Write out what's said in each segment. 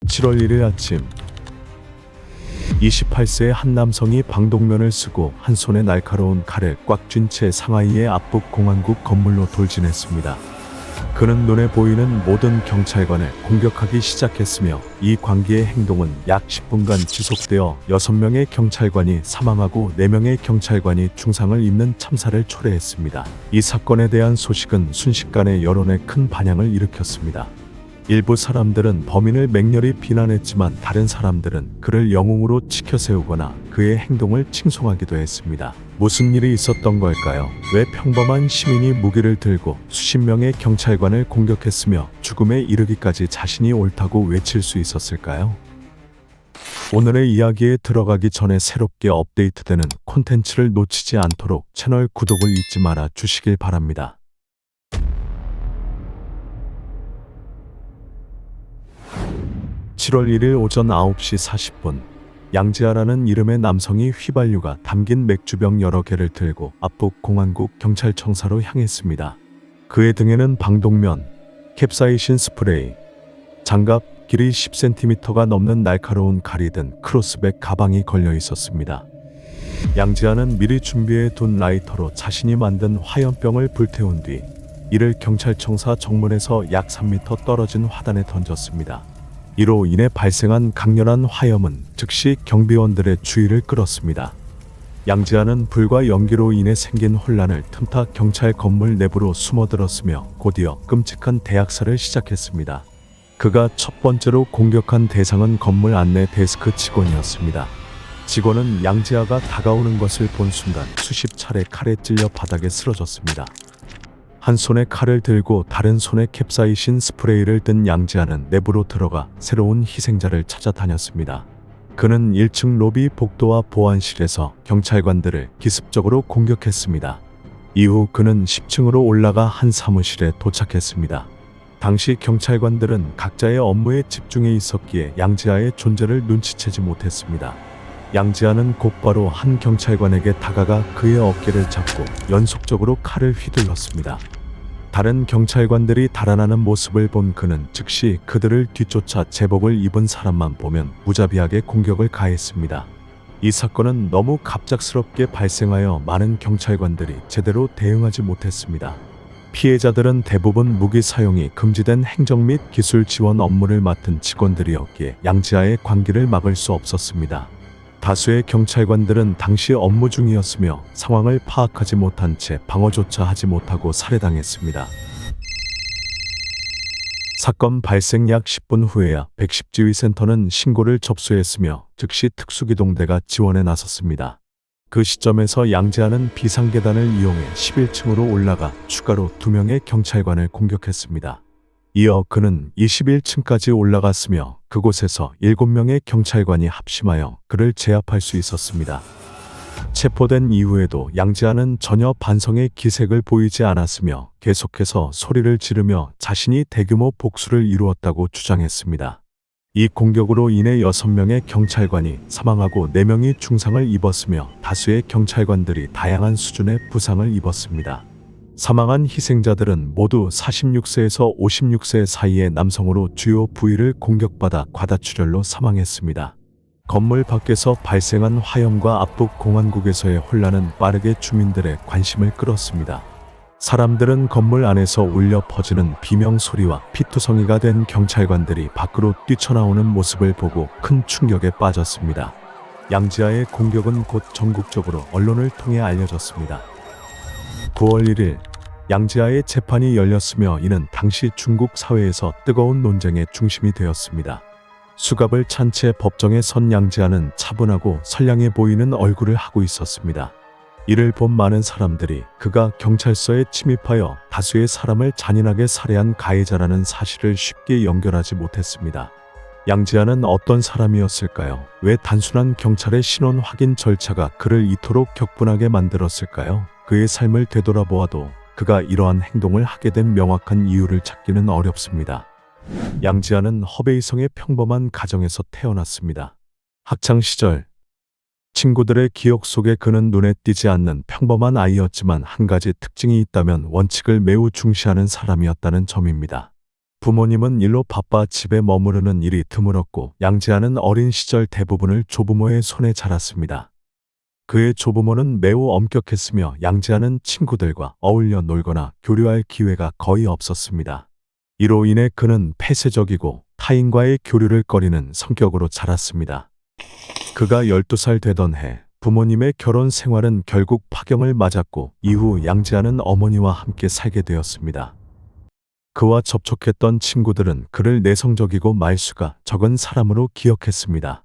7월 1일 아침 28세의 한 남성이 방독면을 쓰고 한 손에 날카로운 칼을 꽉 쥔 채 상하이의 압북 공안국 건물로 돌진했습니다. 그는 눈에 보이는 모든 경찰관을 공격하기 시작했으며 이 광기의 행동은 약 10분간 지속되어 6명의 경찰관이 사망하고 4명의 경찰관이 중상을 입는 참사를 초래했습니다. 이 사건에 대한 소식은 순식간에 여론에 큰 반향을 일으켰습니다. 일부 사람들은 범인을 맹렬히 비난했지만 다른 사람들은 그를 영웅으로 치켜세우거나 그의 행동을 칭송하기도 했습니다. 무슨 일이 있었던 걸까요? 왜 평범한 시민이 무기를 들고 수십 명의 경찰관을 공격했으며 죽음에 이르기까지 자신이 옳다고 외칠 수 있었을까요? 오늘의 이야기에 들어가기 전에 새롭게 업데이트되는 콘텐츠를 놓치지 않도록 채널 구독을 잊지 말아 주시길 바랍니다. (7월 1일) 오전 9시 40분 양지아라는 이름의 남성이 휘발유가 담긴 맥주병 여러 개를 들고 압북 공안국 경찰청사로 향했습니다. 그의 등에는 방독면, 캡사이신 스프레이, 장갑, 길이 10cm가 넘는 날카로운 칼이 든 크로스백 가방이 걸려 있었습니다. 양지아는 미리 준비해 둔 라이터로 자신이 만든 화염병을 불태운 뒤 이를 경찰청사 정문에서 약 3m 떨어진 화단에 던졌습니다. 이로 인해 발생한 강렬한 화염은 즉시 경비원들의 주의를 끌었습니다. 양지아는 불과 연기로 인해 생긴 혼란을 틈타 경찰 건물 내부로 숨어들었으며 곧이어 끔찍한 대학살을 시작했습니다. 그가 첫 번째로 공격한 대상은 건물 안내 데스크 직원이었습니다. 직원은 양지아가 다가오는 것을 본 순간 수십 차례 칼에 찔려 바닥에 쓰러졌습니다. 한 손에 칼을 들고 다른 손에 캡사이신 스프레이를 든 양지아는 내부로 들어가 새로운 희생자를 찾아다녔습니다. 그는 1층 로비 복도와 보안실에서 경찰관들을 기습적으로 공격했습니다. 이후 그는 10층으로 올라가 한 사무실에 도착했습니다. 당시 경찰관들은 각자의 업무에 집중해 있었기에 양지아의 존재를 눈치채지 못했습니다. 양지아는 곧바로 한 경찰관에게 다가가 그의 어깨를 잡고 연속적으로 칼을 휘둘렀습니다. 다른 경찰관들이 달아나는 모습을 본 그는 즉시 그들을 뒤쫓아 제복을 입은 사람만 보면 무자비하게 공격을 가했습니다. 이 사건은 너무 갑작스럽게 발생하여 많은 경찰관들이 제대로 대응하지 못했습니다. 피해자들은 대부분 무기 사용이 금지된 행정 및 기술 지원 업무를 맡은 직원들이었기에 양지아의 관기를 막을 수 없었습니다. 다수의 경찰관들은 당시 업무 중이었으며 상황을 파악하지 못한 채 방어조차 하지 못하고 살해당했습니다. 사건 발생 약 10분 후에야 110지휘센터는 신고를 접수했으며 즉시 특수기동대가 지원에 나섰습니다. 그 시점에서 양지아는 비상계단을 이용해 11층으로 올라가 추가로 2명의 경찰관을 공격했습니다. 이어 그는 21층까지 올라갔으며 그곳에서 7명의 경찰관이 합심하여 그를 제압할 수 있었습니다. 체포된 이후에도 양지아는 전혀 반성의 기색을 보이지 않았으며 계속해서 소리를 지르며 자신이 대규모 복수를 이루었다고 주장했습니다. 이 공격으로 인해 6명의 경찰관이 사망하고 4명이 중상을 입었으며 다수의 경찰관들이 다양한 수준의 부상을 입었습니다. 사망한 희생자들은 모두 46세에서 56세 사이의 남성으로 주요 부위를 공격받아 과다출혈로 사망했습니다. 건물 밖에서 발생한 화염과 압북 공안국에서의 혼란은 빠르게 주민들의 관심을 끌었습니다. 사람들은 건물 안에서 울려 퍼지는 비명 소리와 피투성이가 된 경찰관들이 밖으로 뛰쳐나오는 모습을 보고 큰 충격에 빠졌습니다. 양지아의 공격은 곧 전국적으로 언론을 통해 알려졌습니다. 9월 1일 양지아의 재판이 열렸으며 이는 당시 중국 사회에서 뜨거운 논쟁의 중심이 되었습니다. 수갑을 찬 채 법정에 선 양지아는 차분하고 선량해 보이는 얼굴을 하고 있었습니다. 이를 본 많은 사람들이 그가 경찰서에 침입하여 다수의 사람을 잔인하게 살해한 가해자라는 사실을 쉽게 연결하지 못했습니다. 양지아는 어떤 사람이었을까요? 왜 단순한 경찰의 신원 확인 절차가 그를 이토록 격분하게 만들었을까요? 그의 삶을 되돌아보아도 그가 이러한 행동을 하게 된 명확한 이유를 찾기는 어렵습니다. 양지아는 허베이성의 평범한 가정에서 태어났습니다. 학창시절 친구들의 기억 속에 그는 눈에 띄지 않는 평범한 아이였지만 한 가지 특징이 있다면 원칙을 매우 중시하는 사람이었다는 점입니다. 부모님은 일로 바빠 집에 머무르는 일이 드물었고 양지아는 어린 시절 대부분을 조부모의 손에 자랐습니다. 그의 조부모는 매우 엄격했으며 양지아는 친구들과 어울려 놀거나 교류할 기회가 거의 없었습니다. 이로 인해 그는 폐쇄적이고 타인과의 교류를 꺼리는 성격으로 자랐습니다. 그가 12살 되던 해 부모님의 결혼 생활은 결국 파경을 맞았고 이후 양지아는 어머니와 함께 살게 되었습니다. 그와 접촉했던 친구들은 그를 내성적이고 말수가 적은 사람으로 기억했습니다.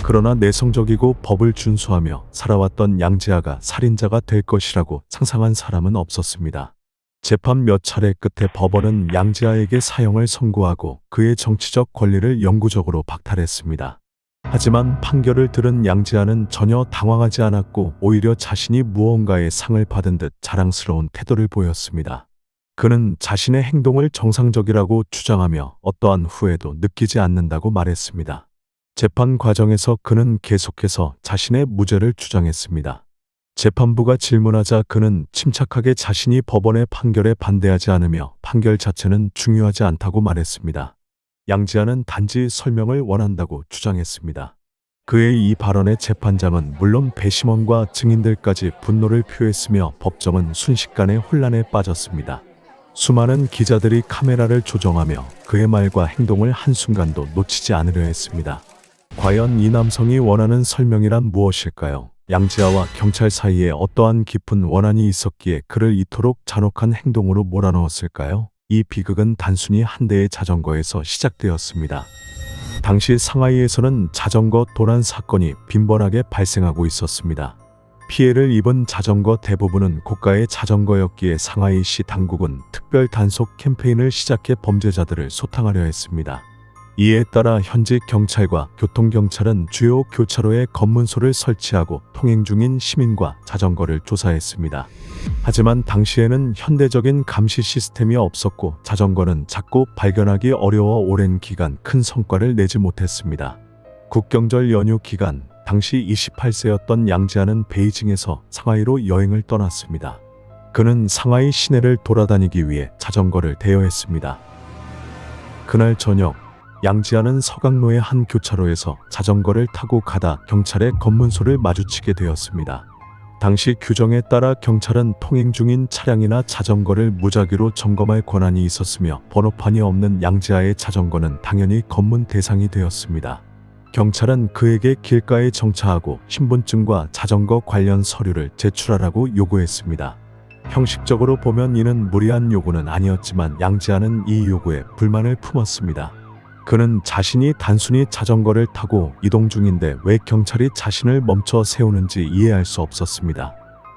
그러나 내성적이고 법을 준수하며 살아왔던 양지아가 살인자가 될 것이라고 상상한 사람은 없었습니다. 재판 몇 차례 끝에 법원은 양지아에게 사형을 선고하고 그의 정치적 권리를 영구적으로 박탈했습니다. 하지만 판결을 들은 양지아는 전혀 당황하지 않았고 오히려 자신이 무언가의 상을 받은 듯 자랑스러운 태도를 보였습니다. 그는 자신의 행동을 정상적이라고 주장하며 어떠한 후회도 느끼지 않는다고 말했습니다. 재판 과정에서 그는 계속해서 자신의 무죄를 주장했습니다. 재판부가 질문하자 그는 침착하게 자신이 법원의 판결에 반대하지 않으며 판결 자체는 중요하지 않다고 말했습니다. 양지아는 단지 설명을 원한다고 주장했습니다. 그의 이 발언에 재판장은 물론 배심원과 증인들까지 분노를 표했으며 법정은 순식간에 혼란에 빠졌습니다. 수많은 기자들이 카메라를 조정하며 그의 말과 행동을 한순간도 놓치지 않으려 했습니다. 과연 이 남성이 원하는 설명이란 무엇일까요? 양지아와 경찰 사이에 어떠한 깊은 원한이 있었기에 그를 이토록 잔혹한 행동으로 몰아넣었을까요? 이 비극은 단순히 한 대의 자전거에서 시작되었습니다. 당시 상하이에서는 자전거 도난 사건이 빈번하게 발생하고 있었습니다. 피해를 입은 자전거 대부분은 고가의 자전거였기에 상하이시 당국은 특별 단속 캠페인을 시작해 범죄자들을 소탕하려 했습니다. 이에 따라 현지 경찰과 교통경찰은 주요 교차로에 검문소를 설치하고 통행 중인 시민과 자전거를 조사했습니다. 하지만 당시에는 현대적인 감시 시스템이 없었고 자전거는 작고 발견하기 어려워 오랜 기간 큰 성과를 내지 못했습니다. 국경절 연휴 기간 당시 28세였던 양지아는 베이징에서 상하이로 여행을 떠났습니다. 그는 상하이 시내를 돌아다니기 위해 자전거를 대여했습니다. 그날 저녁 양지아는 서강로의 한 교차로에서 자전거를 타고 가다 경찰의 검문소를 마주치게 되었습니다. 당시 규정에 따라 경찰은 통행 중인 차량이나 자전거를 무작위로 점검할 권한이 있었으며 번호판이 없는 양지아의 자전거는 당연히 검문 대상이 되었습니다. 경찰은 그에게 길가에 정차하고 신분증과 자전거 관련 서류를 제출하라고 요구했습니다. 형식적으로 보면 이는 무리한 요구는 아니었지만 양지아는 이 요구에 불만을 품었습니다. 그는 자신이 단순히 자전거를 타고 이동 중인데 왜 경찰이 자신을 멈춰 세우는지 이해할 수 없었습니다.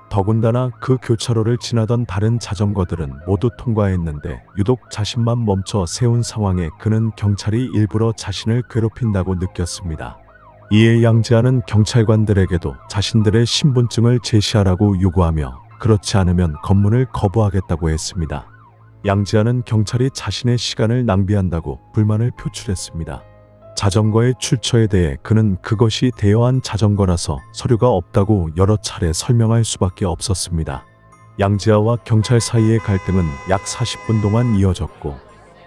더군다나 그 교차로를 지나던 다른 자전거들은 모두 통과했는데 유독 자신만 멈춰 세운 상황에 그는 경찰이 일부러 자신을 괴롭힌다고 느꼈습니다. 이에 양지아는 경찰관들에게도 자신들의 신분증을 제시하라고 요구하며 그렇지 않으면 검문을 거부하겠다고 했습니다. 양지아는 경찰이 자신의 시간을 낭비한다고 불만을 표출했습니다. 자전거의 출처에 대해 그는 그것이 대여한 자전거라서 서류가 없다고 여러 차례 설명할 수밖에 없었습니다. 양지아와 경찰 사이의 갈등은 약 40분 동안 이어졌고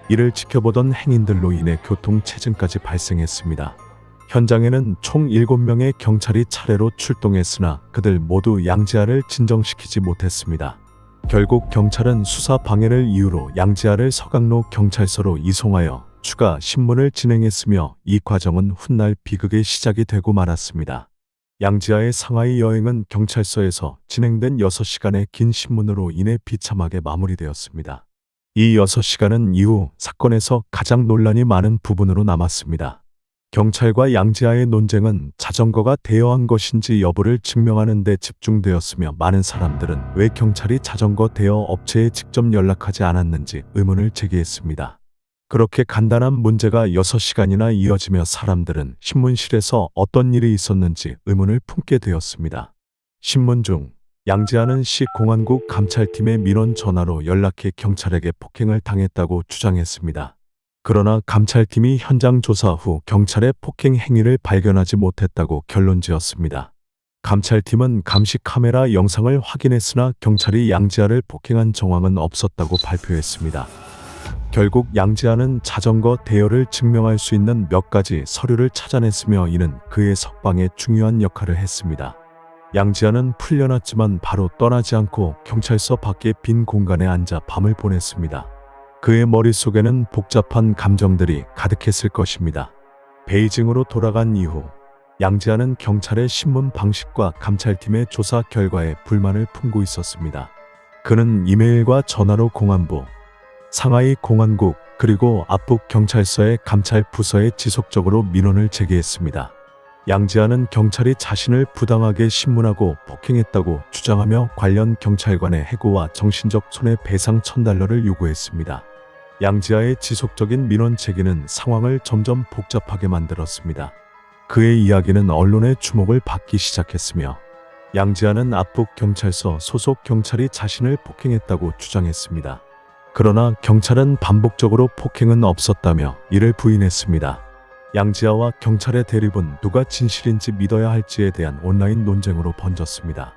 이를 지켜보던 행인들로 인해 교통체증까지 발생했습니다. 현장에는 총 7명의 경찰이 차례로 출동했으나 그들 모두 양지아를 진정시키지 못했습니다. 결국 경찰은 수사 방해를 이유로 양지아를 서강로 경찰서로 이송하여 추가 신문을 진행했으며 이 과정은 훗날 비극의 시작이 되고 말았습니다. 양지아의 상하이 여행은 경찰서에서 진행된 6시간의 긴 신문으로 인해 비참하게 마무리되었습니다. 이 6시간은 이후 사건에서 가장 논란이 많은 부분으로 남았습니다. 경찰과 양지아의 논쟁은 자전거가 대여한 것인지 여부를 증명하는 데 집중되었으며 많은 사람들은 왜 경찰이 자전거 대여 업체에 직접 연락하지 않았는지 의문을 제기했습니다. 그렇게 간단한 문제가 6시간이나 이어지며 사람들은 신문실에서 어떤 일이 있었는지 의문을 품게 되었습니다. 신문 중 양지아는 시 공안국 감찰팀의 민원 전화로 연락해 경찰에게 폭행을 당했다고 주장했습니다. 그러나 감찰팀이 현장 조사 후 경찰의 폭행 행위를 발견하지 못했다고 결론지었습니다. 감찰팀은 감시 카메라 영상을 확인했으나 경찰이 양지아를 폭행한 정황은 없었다고 발표했습니다. 결국 양지아는 자전거 대여를 증명할 수 있는 몇 가지 서류를 찾아냈으며 이는 그의 석방에 중요한 역할을 했습니다. 양지아는 풀려났지만 바로 떠나지 않고 경찰서 밖의 빈 공간에 앉아 밤을 보냈습니다. 그의 머릿속에는 복잡한 감정들이 가득했을 것입니다. 베이징으로 돌아간 이후 양지아는 경찰의 신문 방식과 감찰팀의 조사 결과에 불만을 품고 있었습니다. 그는 이메일과 전화로 공안부, 상하이 공안국 그리고 압북 경찰서의 감찰 부서에 지속적으로 민원을 제기했습니다. 양지아는 경찰이 자신을 부당하게 신문하고 폭행했다고 주장하며 관련 경찰관의 해고와 정신적 손해배상 $1000를 요구했습니다. 양지아의 지속적인 민원 제기는 상황을 점점 복잡하게 만들었습니다. 그의 이야기는 언론의 주목을 받기 시작했으며 양지아는 압북 경찰서 소속 경찰이 자신을 폭행했다고 주장했습니다. 그러나 경찰은 반복적으로 폭행은 없었다며 이를 부인했습니다. 양지아와 경찰의 대립은 누가 진실인지 믿어야 할지에 대한 온라인 논쟁으로 번졌습니다.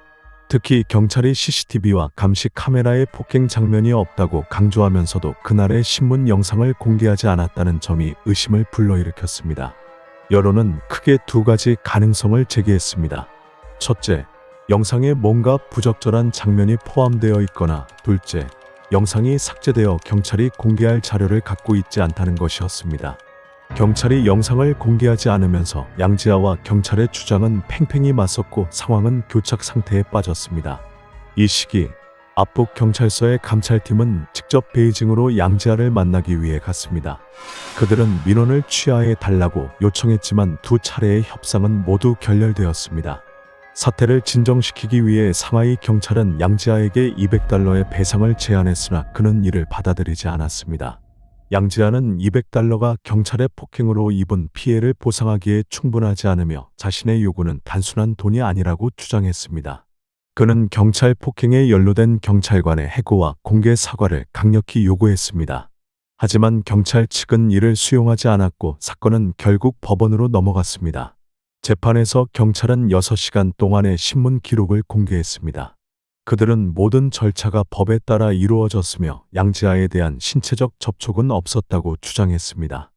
특히 경찰이 CCTV와 감시 카메라의 폭행 장면이 없다고 강조하면서도 그날의 신문 영상을 공개하지 않았다는 점이 의심을 불러일으켰습니다. 여론은 크게 두 가지 가능성을 제기했습니다. 첫째, 영상에 뭔가 부적절한 장면이 포함되어 있거나 둘째, 영상이 삭제되어 경찰이 공개할 자료를 갖고 있지 않다는 것이었습니다. 경찰이 영상을 공개하지 않으면서 양지아와 경찰의 주장은 팽팽히 맞섰고 상황은 교착 상태에 빠졌습니다. 이 시기 압북 경찰서의 감찰팀은 직접 베이징으로 양지아를 만나기 위해 갔습니다. 그들은 민원을 취하해 달라고 요청했지만 두 차례의 협상은 모두 결렬되었습니다. 사태를 진정시키기 위해 상하이 경찰은 양지아에게 $200의 배상을 제안했으나 그는 이를 받아들이지 않았습니다. 양지아는 $200가 경찰의 폭행으로 입은 피해를 보상하기에 충분하지 않으며 자신의 요구는 단순한 돈이 아니라고 주장했습니다. 그는 경찰 폭행에 연루된 경찰관의 해고와 공개 사과를 강력히 요구했습니다. 하지만 경찰 측은 이를 수용하지 않았고 사건은 결국 법원으로 넘어갔습니다. 재판에서 경찰은 6시간 동안의 신문 기록을 공개했습니다. 그들은 모든 절차가 법에 따라 이루어졌으며 양지아에 대한 신체적 접촉은 없었다고 주장했습니다.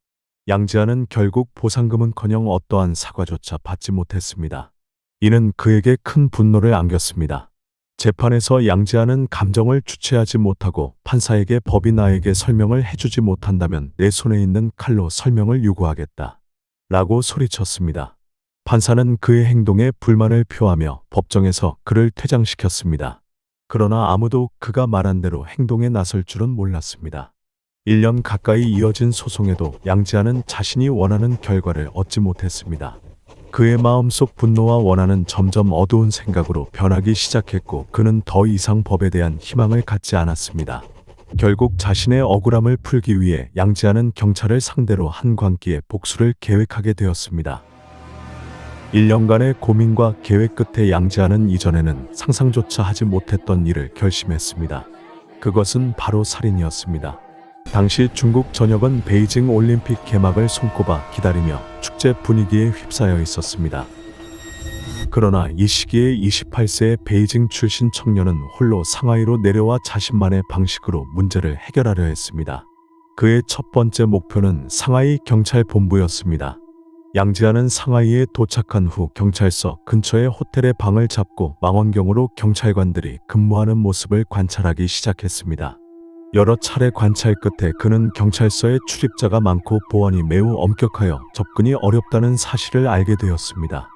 양지아는 결국 보상금은커녕 어떠한 사과조차 받지 못했습니다. 이는 그에게 큰 분노를 안겼습니다. 재판에서 양지아는 감정을 주체하지 못하고 판사에게 법이 나에게 설명을 해주지 못한다면 내 손에 있는 칼로 설명을 요구하겠다 라고 소리쳤습니다. 판사는 그의 행동에 불만을 표하며 법정에서 그를 퇴장시켰습니다. 그러나 아무도 그가 말한 대로 행동에 나설 줄은 몰랐습니다. 1년 가까이 이어진 소송에도 양지아는 자신이 원하는 결과를 얻지 못했습니다. 그의 마음속 분노와 원한은 점점 어두운 생각으로 변하기 시작했고 그는 더 이상 법에 대한 희망을 갖지 않았습니다. 결국 자신의 억울함을 풀기 위해 양지아는 경찰을 상대로 한 광기의 복수를 계획하게 되었습니다. 1년간의 고민과 계획 끝에 양지아는 이전에는 상상조차 하지 못했던 일을 결심했습니다. 그것은 바로 살인이었습니다. 당시 중국 전역은 베이징 올림픽 개막을 손꼽아 기다리며 축제 분위기에 휩싸여 있었습니다. 그러나 이 시기에 28세의 베이징 출신 청년은 홀로 상하이로 내려와 자신만의 방식으로 문제를 해결하려 했습니다. 그의 첫 번째 목표는 상하이 경찰본부였습니다. 양지아는 상하이에 도착한 후 경찰서 근처의 호텔에 방을 잡고 망원경으로 경찰관들이 근무하는 모습을 관찰하기 시작했습니다. 여러 차례 관찰 끝에 그는 경찰서에 출입자가 많고 보안이 매우 엄격하여 접근이 어렵다는 사실을 알게 되었습니다.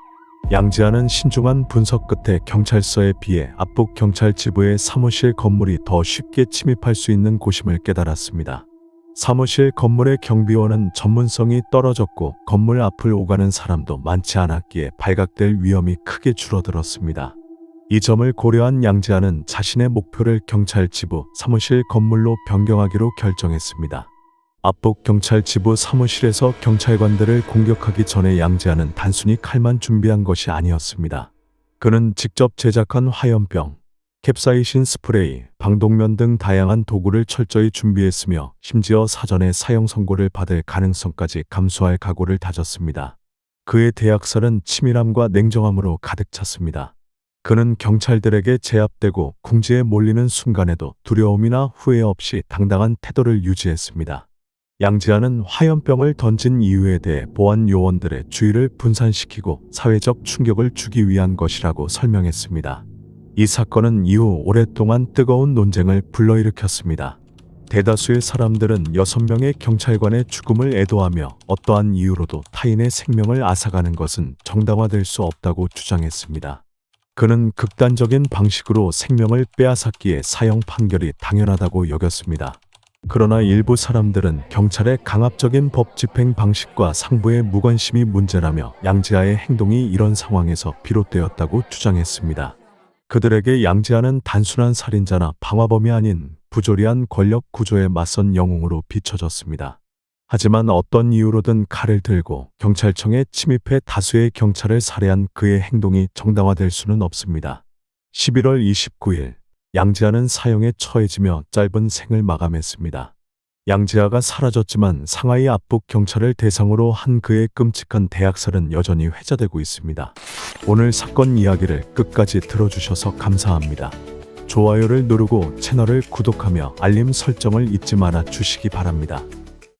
양지아는 신중한 분석 끝에 경찰서에 비해 압북 경찰 지부의 사무실 건물이 더 쉽게 침입할 수 있는 곳임을 깨달았습니다. 사무실 건물의 경비원은 전문성이 떨어졌고 건물 앞을 오가는 사람도 많지 않았기에 발각될 위험이 크게 줄어들었습니다. 이 점을 고려한 양지아는 자신의 목표를 경찰 지부 사무실 건물로 변경하기로 결정했습니다. 압북 경찰 지부 사무실에서 경찰관들을 공격하기 전에 양지아는 단순히 칼만 준비한 것이 아니었습니다. 그는 직접 제작한 화염병, 캡사이신 스프레이, 방독면 등 다양한 도구를 철저히 준비했으며 심지어 사전에 사형 선고를 받을 가능성까지 감수할 각오를 다졌습니다. 그의 대학살은 치밀함과 냉정함으로 가득 찼습니다. 그는 경찰들에게 제압되고 궁지에 몰리는 순간에도 두려움이나 후회 없이 당당한 태도를 유지했습니다. 양지아는 화염병을 던진 이유에 대해 보안 요원들의 주의를 분산시키고 사회적 충격을 주기 위한 것이라고 설명했습니다. 이 사건은 이후 오랫동안 뜨거운 논쟁을 불러일으켰습니다. 대다수의 사람들은 6명의 경찰관의 죽음을 애도하며 어떠한 이유로도 타인의 생명을 앗아가는 것은 정당화될 수 없다고 주장했습니다. 그는 극단적인 방식으로 생명을 빼앗았기에 사형 판결이 당연하다고 여겼습니다. 그러나 일부 사람들은 경찰의 강압적인 법 집행 방식과 상부의 무관심이 문제라며 양지아의 행동이 이런 상황에서 비롯되었다고 주장했습니다. 그들에게 양지아는 단순한 살인자나 방화범이 아닌 부조리한 권력 구조에 맞선 영웅으로 비춰졌습니다. 하지만 어떤 이유로든 칼을 들고 경찰청에 침입해 다수의 경찰을 살해한 그의 행동이 정당화될 수는 없습니다. 11월 29일, 양지아는 사형에 처해지며 짧은 생을 마감했습니다. 양지아가 사라졌지만 상하이 압북 경찰을 대상으로 한 그의 끔찍한 대학살은 여전히 회자되고 있습니다. 오늘 사건 이야기를 끝까지 들어주셔서 감사합니다. 좋아요를 누르고 채널을 구독하며 알림 설정을 잊지 말아 주시기 바랍니다.